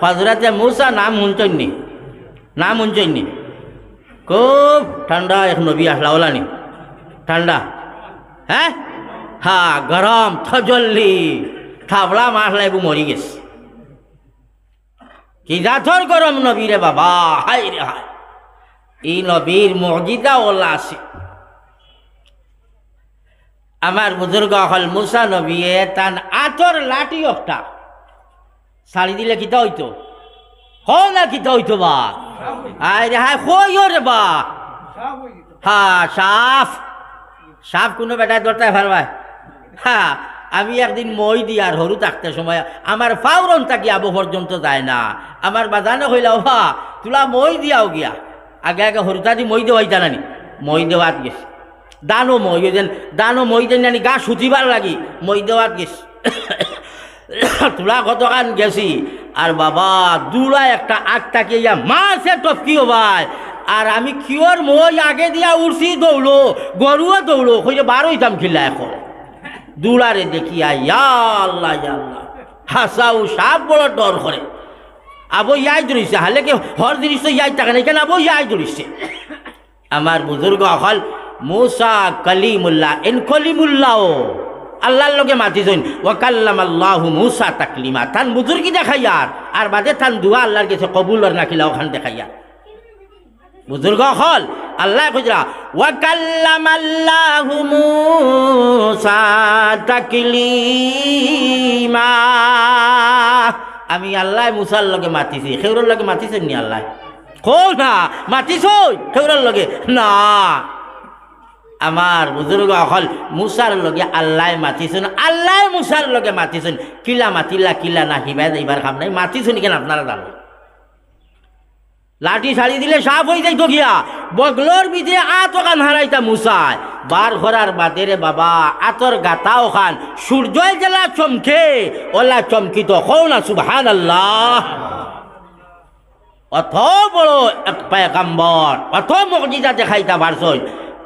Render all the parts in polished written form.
হজরতে মুসা নাম শুনছেননি? নাম শুনছেননি? খুব ঠান্ডা এক নবী আসলা ওলানি ঠান্ডা, হ্যাঁ হ্যাঁ গরম থজল্লি থাবলা মাসলা এবু মরি গেছে। কি জাথর গরম নবী রে বাবা, হাই রে হাই। এই নবীর মজিদা ওলা আছে। আমার বুজুর্গ হল মুসা নবীয়ে তান আতর লাঠি একটা সারি দিলে কিতা হইতো? হও না কিতা হইতো বা? আরে হাই কইও রে বা। হ্যাঁ সাফ সাফ কোনো বেটায় দরটায় ভারবাই। হ্যাঁ আমি একদিন মই দি আর হরু থাকতে সময় আমার ফাউরন থাকি আবু পর্যন্ত যায় না। আমার বাজানো হইলাও ভা তুলা মই দিয়াও গিয়া আগে আগে হরুতা দি মই দেওয়াই জানানি মই দেওয়াত গেছে। দানো মই যেন দানো মই দেন জানি গা সুতিবার লাগি মই দেওয়াত গেছে। তুলা কতখান গেছি আর বাবা দুলা একটা আগ তাকিয়ে ইয়া মাছে টপকি ভাই। আর আমি কিওর মই আগে দিয়া উঠছি দৌড়ো গরুও দৌড়ো হয়ে বার হইতাম খিলা এখন দুলারে দেখিয়া ইয়া আল্লাহ ইয়া আল্লাহ হাসাও সাপ বড় ডর করে। আবো ইয়াই ধরিছে হালে কি হর জিনিস তো ইয়াই থাকে না কেন আবো ইয়াই ধরিছে। আমার বুজুর্গ হল মুসা কলিমুল্লাহ এন কলিমুল্লাহ আল্লাহর লগে মাতিছেন ওয়াকাল্লাম আল্লাহু মুসা তাকলিমা। তান বুজুর্গি দেখাইয়ার আর বাদে তান দুয়া আল্লাহর কাছে কবুল আর নাকিলা ওখান দেখাইয়া বুজুর্গ হল আল্লাহ কইরা ওয়াকাল্লাম আল্লাহু মুসা তাকলিমা। আমি আল্লাহ মুসার লগে মাতিছি, খেউরের লগে মাতিছেন নি আল্লাহ? কো না মাতিছ খেউরের লগে না। আমার বুজুর্গ হল মুসার লগে আল্লাহ মাতিছেন, আল্লাহ মুসার লগে মাতিছেন। কিলা মাতিলা কিলা না হিবাই এইবার খাম নাই মাতিছেন কেন আপনারা জানো? লাঠি ছাড়ি দিলে সাফ হয়ে যাইতো গিয়া বগলোর ভিতরে আত ওখান হারাইতা মুসায় বার ঘরার বাদে রে বাবা আতর গাতা ওখান সূর্যয় জেলা চমকে ওলা চমকিত হও না সুবহানাল্লাহ। অত বড় এক পয়গম্বর অত মুজিজা দেখাইতা পারছই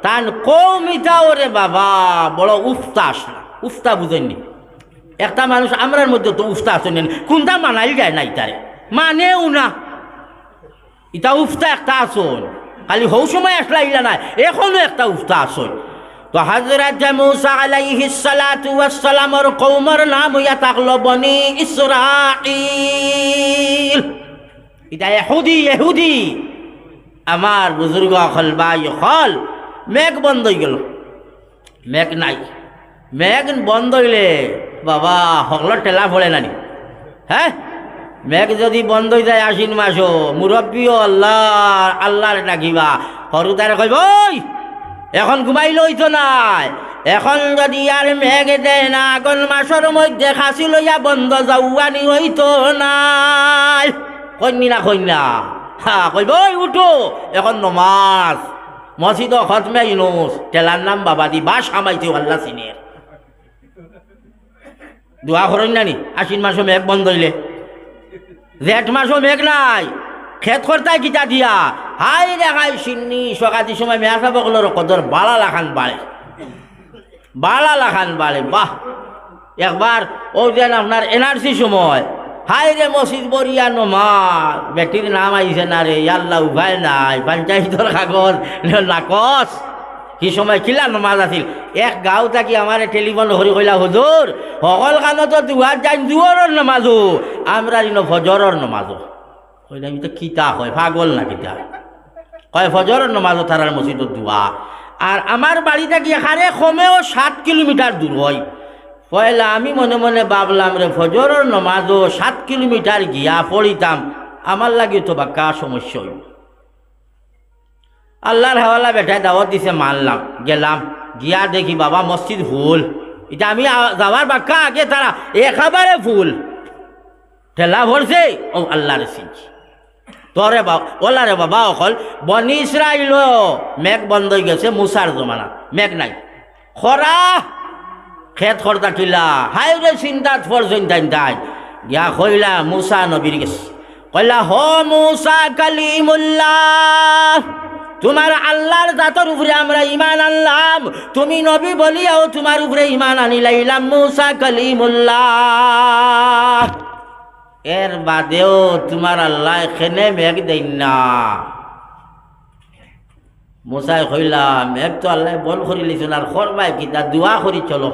তান কৌমিতা ওরে বাবা বড় উফতা আসলা। উফতা বুঝেননি? একটা মানুষ আমরার মধ্যে তো উফতা আসেন কোনটা মানাই যায় না ইতারে মানেও না। ইটা উফতা একটা আসন খালি হৌ সময় আসলা ইলা নাই এখনো একটা উফতা আসন। তো হযরত মুসা আলাইহিস সালাতু ওয়াস সালামের কওমের নাম ইয়া তাকলো বনি ইসরাঈল। এটা ইহুদি ইহুদি। আমার বুজুর্গ হল ভাই হল মেঘ বন্ধ হয়ে গেল, মেঘ নাই। মেঘ বন্ধ হইলে বাবা হকল ঠেলা পড়ে নানি। হ্যাঁ মেঘ যদি বন্ধ হয়ে যায় আশ্বিন মাসও মুরব্বীও আল্লাহ আল্লাহর ডাকিবা সরু তারে কইব ওই এখন ঘুমাইলে হইতো নাই। এখন যদি আর মেঘ দেয় না আগন মাসের মধ্যে খাসি লইয়া বন্ধ যাওয়ানি হইতো নাই। কন্যা না কন্যা হ্যাঁ কইব ওই উঠো এখন নমাজ মসজিদ খতমে ইউনুস টেলার নাম বাবা দি বাস সামাইছে আল্লাহ সিনের দোয়া করেন নানি। আশ্বিন মাসও মেঘ বন্ধ হইলে জেঠ মাসও মেঘ নাই খেত করতায় গীতা দিয়া হাই দেখাই সিন্নি সকাতি সময় মেয়াসা বকলোর কদর বালা লাখান বাড়ে বালা লাখান বাড়ে। বাহ একবার ও যেন আপনার এনআরসি সময় হাই রে মসজিদ বরিয়া নমাজ বেটির নাম আইছে না রে আল্লাহ উপায় নাই পঞ্চায়েতর কাগজ নাকচ কি সময় কিলা নমাজ আছিল। এক গাঁও থাকি আমার টেলিফোন হরি কইলা হুজুর সকল কানত দুয়ার যাই দুয়ারর নমাজো আমরা ফজরর নমাজো কইলা আমি তো কিতা হয় পাগল না কিতা কয় ফজরর নমাজো তারার মসজিদত দুয়া। আর আমার বাড়ি থাকি এখানে কমেও 7 কিলোমিটার দূর হয়। পয়লা আমি মনে মনে ভাবলাম রে ফজরের নমাজও 7 কিলোমিটার গিয়া পড়িতাম আমার লাগে তো বাক্কা সমস্যা হইব। আল্লাহর হাওয়ালা বেটায় দাওয়াত দিছে মানলাম গেলাম গিয়া দেখি বাবা মসজিদ ফুল। এটা আমি যাওয়ার বাক্কা আগে তারা একেবারে ফুল ঠেলা ভরছে। ও আল্লাহরে চিনছি তোরে বাবা ওলা রে বাবা অকল বনি ইসরাইল মেঘ বন্ধ হয়ে গেছে মুসার জমানা মেঘ নাই খরা খেত খরতা কিলা হাই রে চিন্তাত ফরছেন তাই তাই গিয়া কইলা মুসা নবীর গেছে কইলা হ মুসা কালিমুল্লাহ তোমার আল্লাহর জাতের উপরে আমরা ঈমান আনলাম তুমি নবী বলিয়াও তোমার উপরে ঈমান আনিলাম মুসা কালিমুল্লাহ। এর বাদেও তোমার আল্লাহ এখানে মেঘ দেন না। মুসাই কইলা মেঘ তো আল্লাহ বন্ধ করি লিছেন, আর করবাই কি তা দোয়া করি চলো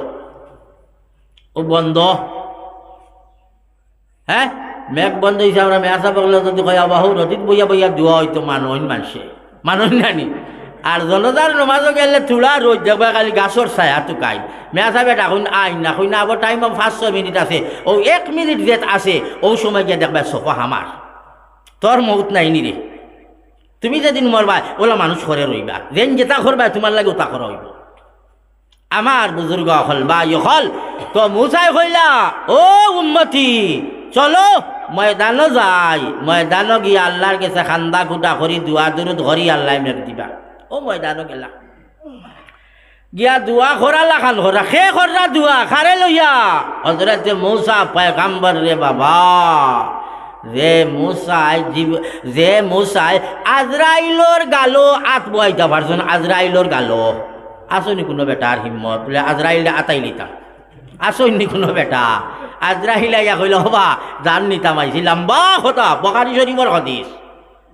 ও বন্ধ। হ্যাঁ মেঘ বন্ধ হয়েছে, আমরা মেয়াসা বললে যদি কয়া বাহু নদীত বইয়া বইয়া দোয়া হইতো মানুষ নানি। আর জনতার নমাজও গেলে থোড়া রোদ দেখবা খালি গাছর ছায়া টুকাই মেয়াসা বেটা কইন আইন না কইনা আবার টাইম 5-6 মিনিট আছে, ও 1 মিনিট যে আছে ও সময় গিয়ে দেখবা সোফা হামার তোর মৌত নাই নি রে। তুমি যেদিন মরবা ওলা মানুষ করে রইবা, যেন যেটা করবা তোমার লাগে ওটা করা হইব। আমার বুজুর্গ হল বা হল তো মুসাই কইলা ও উম্মতি চলো ময়দানও যাই, ময়দানও গিয়ে আল্লাহর কাছে খান্দা খুঁটা করি দোয়া দুরুদ করি আল্লাহ মেরে দিবা। ও ময়দানও গেলা গিয়া দোয়া করালা খান করা খে করা দোয়া খারে লইয়া হযরত মূসা পয়গম্বর রে বাবা, যে মুসাই আজরাইলর গালো আত বইতা পারছেন, আজরাইলর গালো আসনি কোনো বেটার হিম্মত বলে আজরাইলে আতাই লিতাম, আসনি কোনো বেটা আজরাইলা ইয়া কইল হবা জান নিতাম আইছি লম্বা কথা বখারি শরীফর হদিস,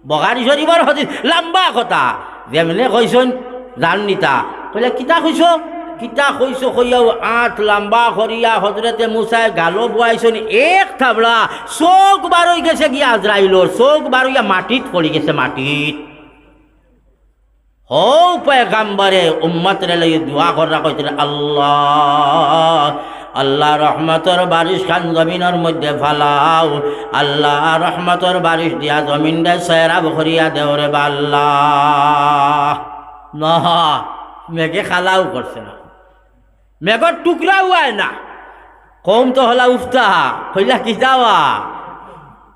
বখারি শরীফর হদিস লম্বা কথা যেমনে কইছন জান নিতা কইলে কিতা কইছ কিতা কইছো কইয়াও আঠ লম্বা করিয়া হজরতে মুসাই গালো বয়াইছন এক থাবলা চোখ বারই গেছে গিয়া আজরাইলর চোখ বারইয়া মাটিত পড়ি গেছে মাটিত। হো পয়গম্বরে উম্মত রে লই দোয়া করা কইছিল আল্লাহ আল্লাহ রহমতর বারিশ খান জমিনের মধ্যে ফালাও, আল্লাহ রহমতর বারিশ দিয়া জমিন দে সেরাব করিয়া দেও রে আল্লাহ। না মেঘে খালাও করছে না, মেঘর টুকরাও হয় না, কম তো হলা উফতা কইলা কি যাওয়া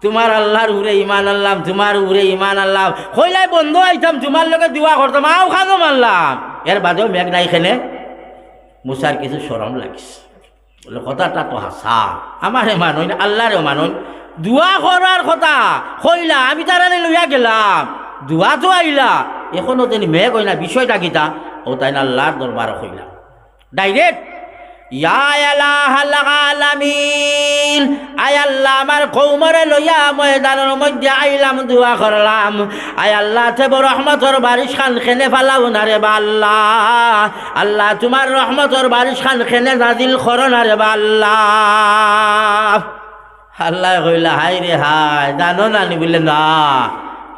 তোমার আল্লাহর উরে ইমান আল্লাহ, তোমার উরে ইমান আল্লাহ কইলাই বন্ধ আইতাম তোমার লগে দোয়া করতাম আও খানো মানলাম। এর বাদেও মেঘ নাই খেলে মুসার কিছু শরম লাগিস বলে কথাটা তো হাসা, আমারে মানুন আল্লাহরেও মানুন দোয়া করার কথা কইলা আমি তারা লইয়া গেলাম দোয়া তো আইলা এখনো তিনি মেঘ হই না বিষয়টা কিতা ও তাই না আল্লাহর দরবার কইলা ডাইরেক্ট ইয়া ইলাহাল আলামিন, আয় আল্লাহ আমার কওমরে লইয়া ময়দানের মধ্যে আইলাম দোয়া করলাম, আয় আল্লাহ তেব রহমতর বারিশ খান খেনে ফালাও না রে বা আল্লাহ, আল্লাহ তোমার রহমতর বারিশ খান খেনে নাজিল করো না রে বা আল্লাহ। আল্লাহ কইলা হাই রে হাই জানো না নি বলে না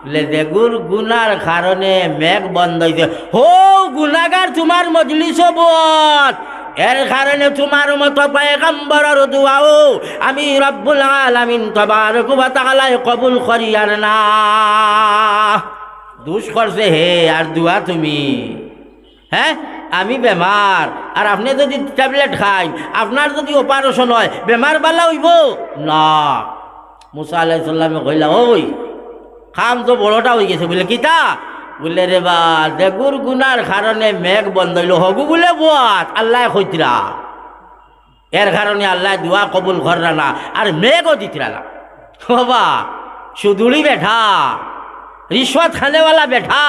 বলে দেগুর গুনার কারণে মেঘ বন্ধ হইছে, হো গুনাগার তোমার মজলিস বত এর কারণে তোমার মতো পয়গম্বরের দোয়াও আমি রব্বুল আলামিন তাবারক ওয়া তাআলা কবুল করিয়ার না। দুষ করছে হে আর দোয়া তুমি, হ্যাঁ আমি বেমার আর আপনি যদি ট্যাবলেট খাই আপনার যদি অপারেশন হয় বেমার বালা হইব না। মুসা আলাইহিস সালামে কইলা ওই খাম তো বড়টা হয়ে গেছে বলে কিতা বলে রে বা দেগুর গুনার কারণে মেঘ বন্ধ হইল হগু বলে বাত আল্লাহ কইতরা এর কারণে আল্লাহ দোয়া কবুল কররা না আর মেঘও দিতরা না। বাবা সুদুলি বেঠা রিশওয়াত খানেওয়ালা বেঠা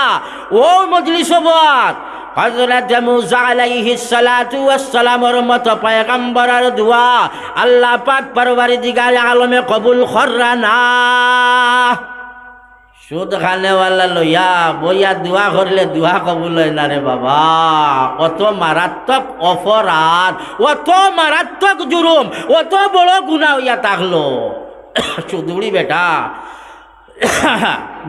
ও মজলিস বাত হযরত মুসা আলাইহিস সালাতু ওয়াস সালামের মতো পয়গম্বরের দোয়া আল্লাহ পাক পরওয়ারদিগার আলমে কবুল কররা না। সুদ খানেওয়ালা লইয়া বইয়া দোয়া করলে দোয়া কবুল হয় না রে বাবা, অত মারাত্মক অপরাধ অত মারাত্মক জুরুম অত বড় গুনাহ হইয়া থাকলো। সুদুড়ি বেটা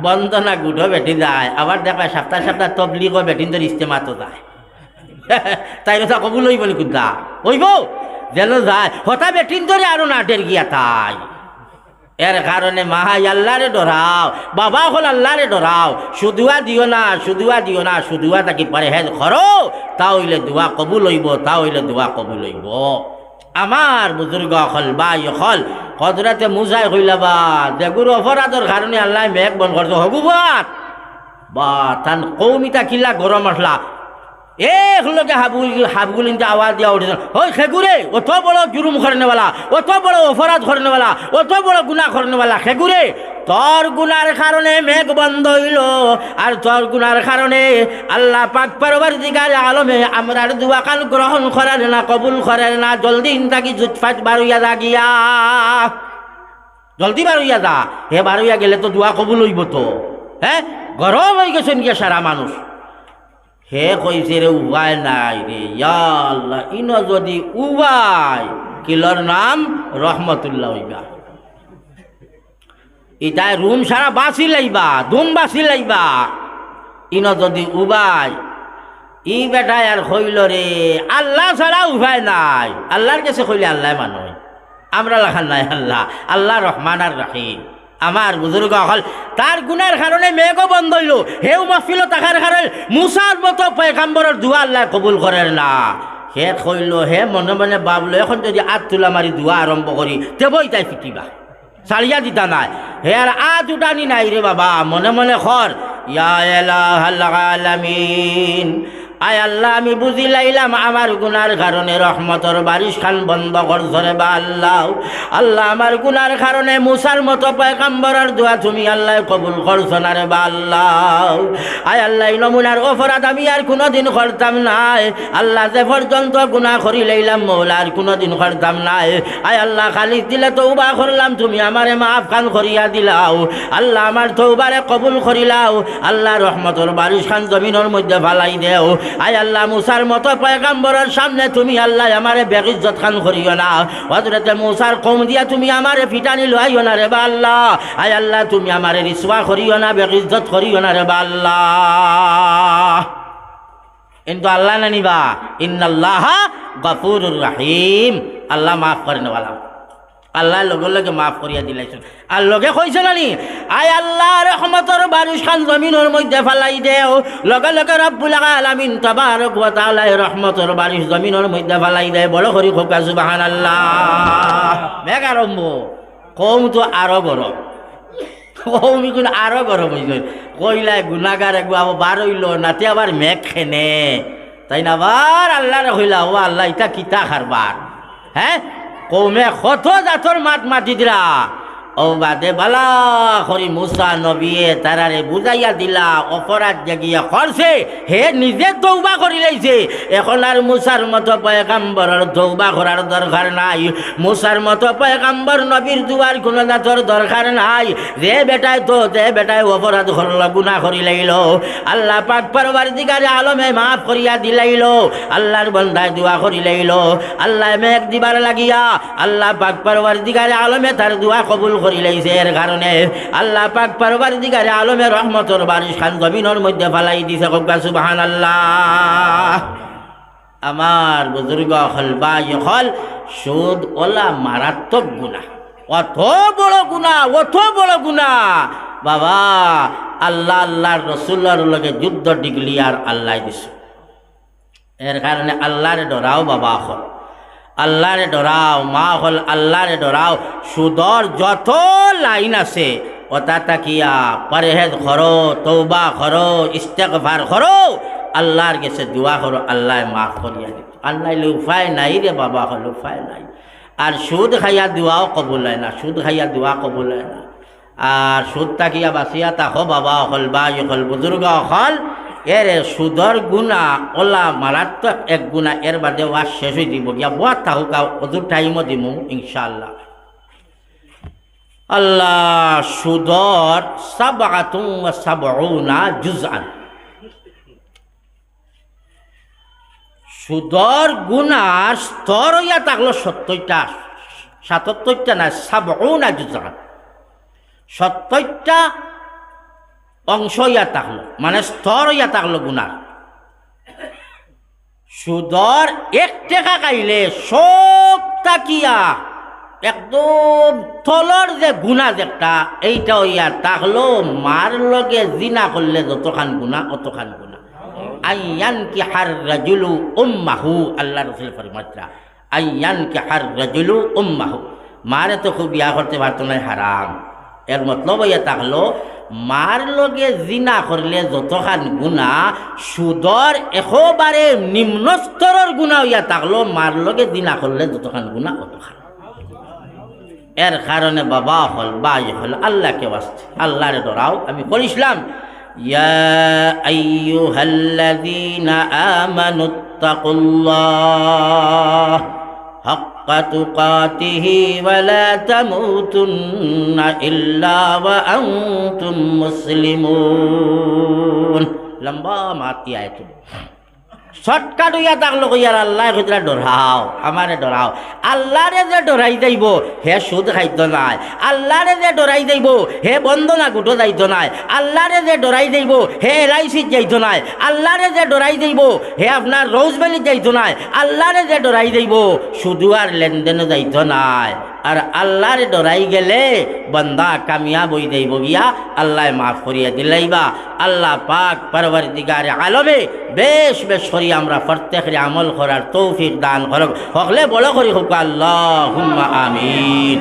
বন্দনা গুঢ় বেটি যায় আবার দেখা সপ্তাহ সপ্তাহ তবলিগ বেটিন তোর ইস্তেমাতো যায় তাই কথা কবুল হইব নি কুদা হইব যেন যায় হতা বেটিন ধরে আরো নাটের গিয়া তাই। এর কারণে মাহাই আল্লাহরে ডরাও, বাবা হল আল্লাহরে ডরাও, সুদুয়া দিও না সুদুয়া দিও না, সুদুয়া তাকে পরহেজ করো তাহলে দোয়া কবুল হইব, তাহলে দোয়া কবুল হইব। আমার বুজুর্গ হল বাই হল হযরতে মুসাই কইলা বা দেগুর অপরাধের কারণে আল্লাহ মেঘ বন করছো হগু বাত বা তান কৌমিতা কিল্লা গরম আসলা লোকে হাবগুলিতে আওয়াজ দিয়া উঠেছে ওই খেগুরে অত বড় জুরুম করেনেওয়ালা অত বড় অপরাধ করেনেওয়ালা অত বড় গুনাহ করেনেওয়ালা খেগুরে তোর গুনার কারণে মেঘ বন্ধ হইল আর তোর গুনার কারণে আল্লাহ পাক পরওয়ারদিগার আলমে আমরার দোয়া কান গ্রহণ করেন না কবুল করেন না, জলদি ইনতাকি জুতফাত বারুইয়া দাগিয়া জলদি বার হইয়া যা। হে বার হইয়া গেলে তো দোয়া কবুল হইব তো। হ্যাঁ, গরম হয়ে গেছেন গিয়া সারা মানুষ। হে কইছে রে উপায় নাই রে, ইয়া আল্লাহ, ইনো যদি উবাই কিলর নাম রহমতুল্লাহ হইবা। ইটাই রুম সারা বাঁচি লাইবা, দুম বাঁচি লাইবা। ইনো যদি উবাই ই বেটায় আর হইল রে আল্লাহ ছাড়া উপায় নাই। আল্লাহর কাছে কইলে আল্লাহ মানুষ, আমরা লেখার নাই আল্লাহ। আল্লাহ রহমান আর রাহিম। আমার বুজুর্গ হল তার গুনার কারণে মেঘও বন্ধ হইল। হেউ মাহফিল থাকার কারণে মুসার মতো পয়গাম্বরের দোয়া আল্লাহ কবুল করেন না। হে কইল, হে মনে মনে ভাবলো এখন যদি আত তুলা মারি দোয়া আরম্ভ করি তেবই তাই পিটিবা, সারিয়া দিতা নাই। হে আর আত উঠানি নাই রে বাবা, মনে মনে খর ইয়া ইলাহাল আলামিন, আয় আল্লাহ আমি বুঝি লাইলাম আমার গুনার কারণে রহমতর বারিশ খান বন্ধ করছরে বা আল্লাহ। আল্লাহ আমার গুনার কারণে মুসার মতো পয়গাম্বরের দোয়া তুমি আল্লাহ কবুল করছ না রে বা আল্লাহ। আয় আল্লাহ নমুনার অপরাধ আমি আর কোনোদিন করতাম নাই। আল্লাহ যে পর্যন্ত গুনাহ করি লাইলাম মৌলা আর কোনোদিন করতাম নাই। আয় আল্লাহ খালি দিলে তওবা করলাম, তুমি আমারে মাফ খান করিয়া দিলাও। আল্লাহ আমার তওবারে কবুল করিলাও। আল্লাহ রহমতর বারিশ খান জমিনের মধ্যে ফালাই দেও। আয় আল্লাহ মুসার মতো পয়গাম্বরের সামনে তুমি আল্লাহ আমারে বেইজ্জত খান করিও না। হযরতে মুসার কওম দিয়া তুমি আমারে ফিটানি লইও না রে বা আল্লাহ। আয় আল্লাহ তুমি আমারে রিসওয়া করিও না, বেইজ্জত করিও না রে বা আল্লাহ। কিন্তু আল্লাহ না নিবা ইন্নাল্লাহা গফুরুর রহিম, আল্লাহ মাফ করেন ওয়ালা। আল্লাহ লগে লগে মাফ করিয়া দিলাইছেন। আর লগে কইছে নানি আয় আল্লাহ রহমতর বারিশ খান জমিনের মধ্যে ফালাই দেও। লগে লগে রব্বুল আলামিন তাবারক ওয়া তাআলা রহমতর বারিশ জমিনের মধ্যে ফালাই দেয়। বড় করি খোকা সুবহানাল্লাহ। মেঘ আরম্ভ, কম তো আরো গরম, কৌমি কোন আরো গরম হইল। কইলাই গুনাগার একবার বার হইল নাতে আবার মেঘ খেনে, তাই না আবার আল্লাহ হইলা ও আল্লাহ ইটা কিতা খারবার। হ্যাঁ, কৌমে কত জাতর মাত মাতি দিলা, ও বাদে বালা করি মুসা নবিয়ে তারারে বুঝাইয়া দিলা অপরাধ জাগিয়া করছে। হে নিজে তওবা করি লাইছে। এখন আর মুসার মতো পয়গাম্বরের তওবা করার দরকার নাই। মুসার মতো পয়গাম্বর নবীর দুয়ার কোনো জাতর দরকার নাই। যে বেটায় অপরাধ করল, গুনাহ করি লাইল, আল্লাহ পাক পরওয়ারদিগারে আলমে মাফ করিয়া দিলাইল। আল্লাহর বন্দায় দোয়া করি লাইল, আল্লাহ মেঘ দিবার লাগিয়া আল্লাহ পাক পরওয়ারদিগারে আলমে তার দোয়া কবুল করি লাইছে। এর কারণে আল্লাহ পাক পরওয়ারদিগারে আলমে রহমতর বারিশ খান জমিনের মধ্যে ফালাই দিছে। কওয়া সুবহানাল্লাহ। আমার বুজুর্গ হল ভাই হল সুদ ওলা মারাত্মক গুনাহ, অত বড় গুনাহ, অত বড় গুনাহ বাবা। আল্লাহ আল্লাহর রসুলের লগে যুদ্ধ ডিগলিয়ার আল্লাহ দিছে। এর কারণে আল্লাহরে ডরাও বাবা হল, আল্লাহরে ডরাও মা হল, আল্লাহরে ডরাও। সুদর যত লাইন আছে ওটা তাকিয়া পরহেজ করো, তওবা করো, ইস্তেগফার করো, আল্লাহর কাছে দোয়া করো, আল্লাহ মাফ করিয়া দিত। আল্লাহ উপায় নাই রে বাবা হল, উপায় নাই। আর সুদ খাইয়া দোয়াও কবুল হয় না, সুদ খাইয়া দোয়া কবুল হয় না। আর সুদ তাকিয়া বাঁচিয়া তাকো বাবা হল বা হল বুজুর্গ হল। এর সুদর গুণা ওলা মারাত্মক এক গুণা। এর বাদে ওয়া শেষ হয়ে দিব গিয়া বহুত থাকুক, অজুর টাইমও দিব ইনশাআল্লাহ। আল্লাহ সুদর সাবআতুন ওয়া সাবউনা জুজআন। সুদর গুনার স্তর হইয়া থাকলো 70টা, 77টা না, সাবউনা জুজআন, 70টা অংশ ইয়া থাকলো, মানে স্তর ইয়া থাকলো গুনার। সুদর 1 টাকা খাইলে সব তাকিয়া একদম তলর যে গুণা যেটা এইটা ইয়া থাকলো মার লগে জিনা করলে যতখান গুণা অতখান গুণা। আইয়ান কি হার রাজুলু উম্মাহু, আল্লাহ রাসূল ফরমাত্রা আইয়ান কি হার রাজুলু উম্মাহু, মারে তো খুব বিয়া করতে পারতো না, হারাম। এর মতলব ইয়া থাকলো মার লগে জিনা করলে যতখান গুণা, সুদর একেবারে নিম্ন স্তরের গুণা হইয়া থাকলো মার লগে জিনা করলে যতখান গুণা অতখান। এর কারণে বাবা হল বাই হল আল্লাহকে বাঁচতে, আল্লাহরে ডরাও। আমি পড়িছিলাম ইয়া আইয়ুহাল্লাযীনা আমানুত্তাকুল্লাহ হাক্কা তুকাতিহি ওয়া লা তামুতুন্না ইল্লা ওয়া আনতুম মুসলিমুন। লম্বা মাতি আয়াত শর্টকাট হইয়া থাকলো কইয়ার আল্লাহ কইরা ডরাও, আমারে ডরাও। আল্লাহরে যে ডরাই যাইব হে সুদ খাইতো নাই, আল্লাহরে যে ডরাই যাইব হে বন্দনা গুটো যাইতো নাই, আল্লাহরে যে ডরাই যাইব হে এলআইসিত যাইতো নাই, আল্লাহরে যে ডরাই যাইব হে আপনার রোজভ্যালিত যাইতো নাই, আল্লাহরে যে ডরাই যাইব শুধু আর লেনদেনও যাইতো নাই। আর আল্লাহরে ডরাই গেলে বন্দা কামিয়াব হই যাইব গিয়া আল্লাহ মাফ করিয়া দিলাইবা। আল্লাহ পাক পরবর্তীগারে আলমে বেশ বেশ করি আমরা প্রত্যেকের আমল করার তৌফিক দান করুক। হকলে বড় করি হোক আল্লাহুম্মা আমিন।